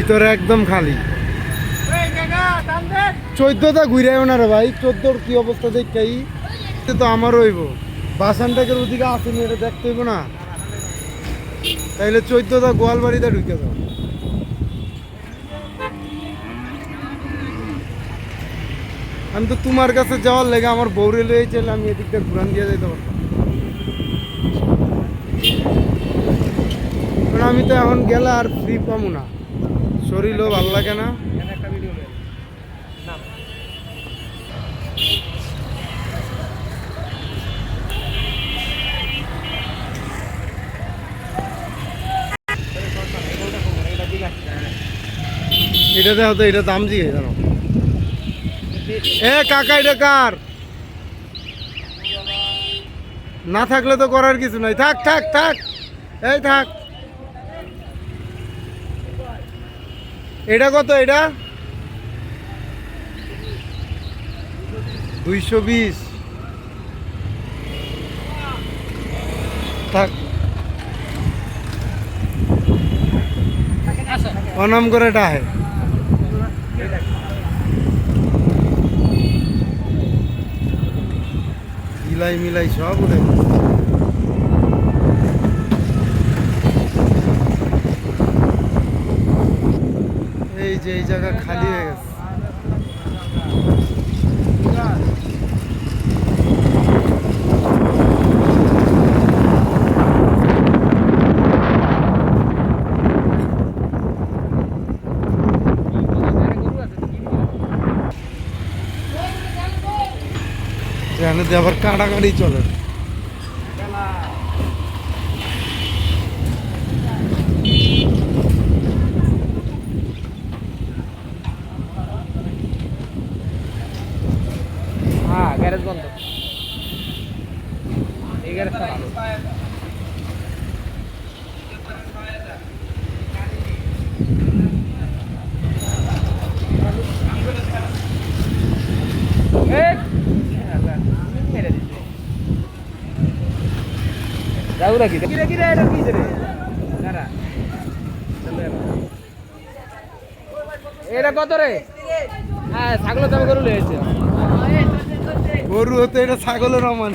ভিতরে একদম খালি। 14টা ঘুরাইও না রে ভাই, 14র কি অবস্থা দেখাই তো আমারও হইব। বাসানটাকের ওদিকে আসেনি, এটা দেখতে হইব না। তাইলে 14টা গোয়ালবাড়িতে ঢুকে যাও। আমি তো তোমার কাছে যাওয়ার লেগে আমার বউরে লইয়েছিল, আমি এদিকটা ঘুরান দিয়ে যেতে পারতাম। কারণ আমি তো এখন গেলে আর ফ্রি পাবো না, শরীরও ভালো লাগে না। এটা দেখো তো, এটা দাম দিয়ে জানো। এ কাকা, এটা কার? না থাকলে তো করার কিছু নাই। থাক থাক থাক, এই থাক। এটা কত? এটা 220। থাক, অনাম করে এটা है। মিলাই মিলাই সব উঠে এই যে এই জায়গা খালি হয়ে গেছে। এখানে দিয়ে আবার কাটাকাটি চলে। হ্যাঁ, গ্যারেজ বন্ধ। এই গ্যারেজটা ভালো। যাও রাখি কিরে কিরে, এটা কি রে? দাঁড়া, এটা কত রে? হ্যাঁ, ছাগলের দাম গরু লেগেছে। গরু হতে এটা ছাগলের সমান।